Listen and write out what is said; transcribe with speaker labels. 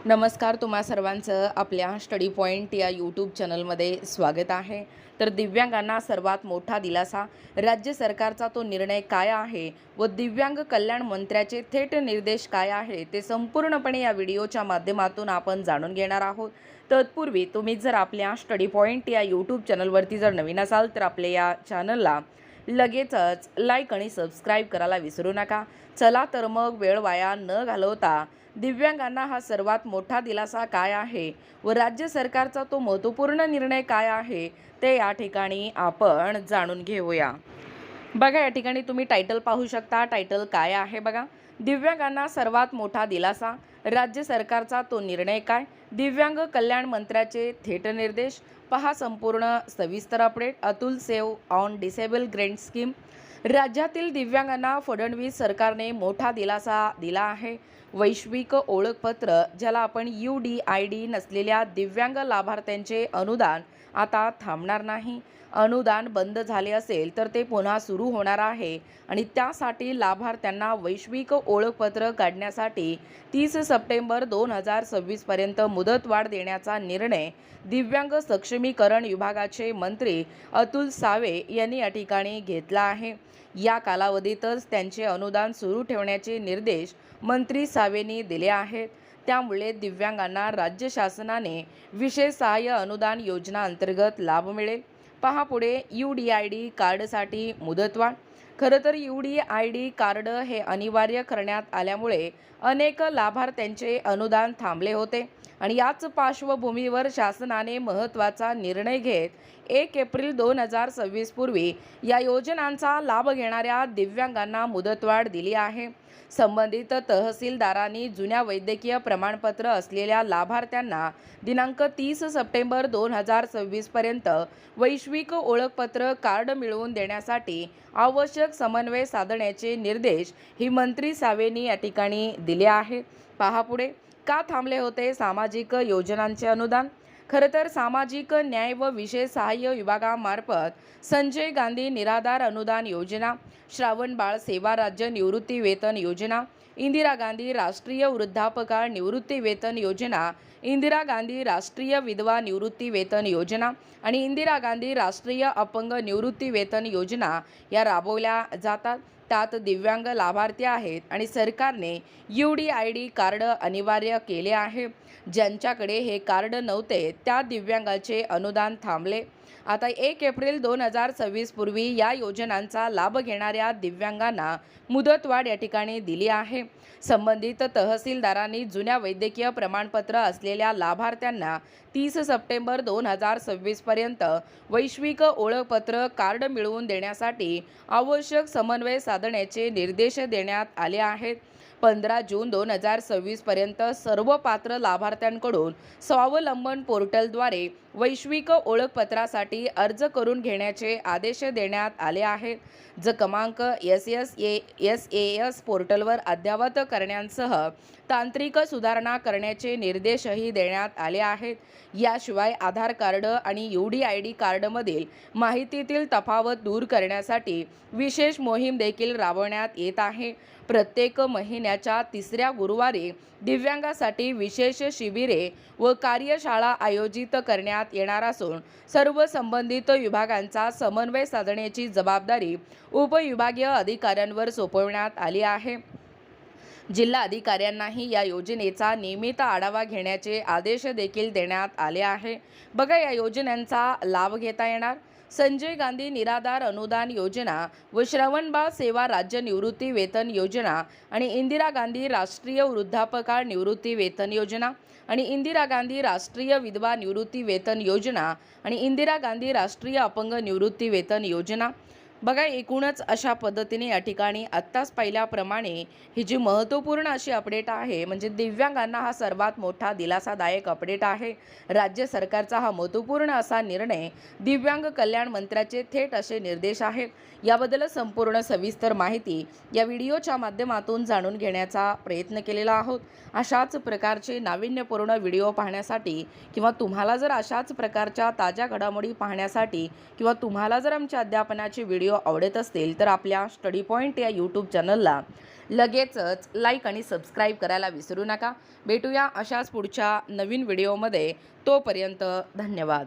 Speaker 1: नमस्कार, तुम्हा सर्वांचं आपल्या स्टडी पॉईंट या यूट्यूब चॅनलमध्ये स्वागत आहे. तर दिव्यांगांना सर्वात मोठा दिलासा, राज्य सरकारचा तो निर्णय काय आहे व दिव्यांग कल्याण मंत्र्याचे थेट निर्देश काय आहे ते संपूर्णपणे या व्हिडिओच्या माध्यमातून आपण जाणून घेणार आहोत. तत्पूर्वी तुम्ही जर आपल्या स्टडी पॉईंट या यूट्यूब चॅनलवरती जर नवीन असाल तर आपल्या या चॅनलला लगेचच लाईक आणि सबस्क्राईब करायला विसरू नका. चला तर मग वेळ वाया न घालवता दिव्यांगांना हा सर्वात मोठा दिलासा काय आहे व राज्य सरकारचा तो महत्त्वपूर्ण निर्णय काय आहे ते या ठिकाणी आपण जाणून घेऊया. बघा, या ठिकाणी तुम्ही टायटल पाहू शकता. टायटल काय आहे बघा, दिव्यांगांना सर्वात मोठा दिलासा, राज्य सरकारचा तो निर्णय काय, दिव्यांग कल्याण मंत्र्याचे थेट निर्देश. पहा संपूर्ण सविस्तर update. Atul save on disable Grant scheme. राज्यातील दिव्यांगांना फडणवीस सरकारने मोठा दिलासा दिला आहे. वैश्विक ओळखपत्र, ज्याला आपण UDID नसलेल्या दिव्यांग लाभार्थ्यांचे अनुदान आता थांबणार नाही. अनुदान बंद झाले असेल तर ते पुन्हा सुरू होणार आहे आणि त्यासाठी लाभार्थ्यांना वैश्विक ओळखपत्र काढण्यासाठी 30 सप्टेंबर 2026 पर्यंत मुदतवाढ देण्याचा निर्णय दिव्यांग सक्षमीकरण विभागाचे मंत्री अतुल सावे यांनी या ठिकाणी घेतला आहे. या कालावधीतच त्यांचे अनुदान सुरू ठेवण्याचे निर्देश मंत्री सावेंनी दिले आहेत. त्यामुळे दिव्यांगांना राज्य शासनाने विशेष सहाय्य अनुदान योजना अंतर्गत लाभ मिळेल. पहा पुढे, UDID कार्डसाठी मुदतवाढ. खरं तर UDID कार्ड हे अनिवार्य करण्यात आल्यामुळे अनेक लाभार्थ्यांचे अनुदान थांबले होते आणि याच पार्श्वभूमीवर शासनाने महत्त्वाचा निर्णय घेत 1 एप्रिल 2026 पूर्वी या योजनांचा लाभ घेणाऱ्या दिव्यांगांना मुदतवाढ दिली आहे. संबंधित तहसीलदारांनी जुन्या वैद्यकीय प्रमाणपत्र असलेल्या लाभार्थ्यांना दिनांक 30 सप्टेंबर 2026 पर्यंत वैश्विक ओळखपत्र कार्ड मिळवून देण्यासाठी आवश्यक समन्वय साधण्याचे निर्देश ही मंत्री सावेंनी या ठिकाणी दिले आहेत. पहा पुढे, का थांबले होते सामाजिक योजनांचे अनुदान? खरं तर सामाजिक न्याय व विशेष सहाय्य विभागामार्फत संजय गांधी निराधार अनुदान योजना, श्रावण बाळ सेवा राज्य निवृत्ती वेतन योजना, इंदिरा गांधी राष्ट्रीय वृद्धापकाळ निवृत्ती वेतन योजना, इंदिरा गांधी राष्ट्रीय विधवा निवृत्ती वेतन योजना आणि इंदिरा गांधी राष्ट्रीय अपंग निवृत्ती वेतन योजना या राबवल्या जातात. त्यात दिव्यांग लाभार्थी आहेत आणि सरकारने UDID कार्ड अनिवार्य केले आहे. ज्यांच्याकडे हे कार्ड नव्हते त्या दिव्यांगाचे अनुदान थांबले. आता 1 एप्रिल 2026 पूर्वी या योजनांचा लाभ घेणाऱ्या दिव्यांगांना मुदतवाढ या ठिकाणी दिली आहे. संबंधित तहसीलदारांनी जुन्या वैद्यकीय प्रमाणपत्र असलेल्या लाभार्थ्यांना 30 सप्टेंबर 2026 पर्यंत वैश्विक ओळखपत्र कार्ड मिळवून देण्यासाठी आवश्यक समन्वय साधण्याचे निर्देश देण्यात आले आहेत. 15 जून 2026 पर्यंत सर्व पात्र लाभार्थ्यांकडून स्वावलंबन पोर्टलद्वारे वैश्विक ओळखपत्रासाठी अर्ज करून घेण्याचे आदेश देण्यात आले आहेत. क्रमांक SSAS पोर्टलवर अद्ययावत करण्यासह तांत्रिक सुधारणा करण्याचे निर्देशही देण्यात आले आहेत. याशिवाय आधार कार्ड आणि UDID कार्डमधील माहितीतील तफावत दूर करण्यासाठी विशेष मोहीम देखील राबवण्यात येत आहे. प्रत्येक महिन्याच्या 3ऱ्या गुरुवारी दिव्यांगासाठी विशेष शिबिरे व कार्यशाळा आयोजित करण्यात येणार असून सर्व संबंधित विभागांचा समन्वय साधण्याची जबाबदारी उपविभागीय अधिकाऱ्यांवर सोपवण्यात आली आहे. जिल्हा अधिकाऱ्यांनाही या योजनेचा नियमित आढावा घेण्याचे आदेश देखील देण्यात आले आहे. बघा, या योजनांचा लाभ घेता येणार. संजय गांधी निराधार अनुदान योजना व श्रावण बाळ सेवा राज्य निवृत्ती वेतन योजना आणि इंदिरा गांधी राष्ट्रीय वृद्धापकाळ निवृत्ती वेतन योजना आणि इंदिरा गांधी राष्ट्रीय विधवा निवृत्ती वेतन योजना आणि इंदिरा गांधी राष्ट्रीय अपंग निवृत्ती वेतन योजना. बघा, एकूणच अशा पद्धतीने या ठिकाणी आत्ताच पाहिल्याप्रमाणे ही जी महत्त्वपूर्ण अशी अपडेट आहे, म्हणजे दिव्यांगांना हा सर्वात मोठा दिलासादायक अपडेट आहे. राज्य सरकारचा हा महत्त्वपूर्ण असा निर्णय, दिव्यांग कल्याण मंत्र्याचे थेट असे निर्देश आहेत. याबद्दल संपूर्ण सविस्तर माहिती या व्हिडिओच्या माध्यमातून जाणून घेण्याचा प्रयत्न केलेला आहोत. अशाच प्रकारचे नाविन्यपूर्ण व्हिडिओ पाहण्यासाठी किंवा तुम्हाला जर अशाच प्रकारच्या ताज्या घडामोडी पाहण्यासाठी किंवा तुम्हाला जर आमच्या अध्यापनाचे व्हिडिओ आवडत असतील तर आपल्या स्टडी पॉईंट या यूट्यूब चॅनलला लगेचच लाईक आणि सबस्क्राईब करायला विसरू नका. भेटूया अशाच पुढच्या नवीन व्हिडिओमध्ये. तोपर्यंत धन्यवाद.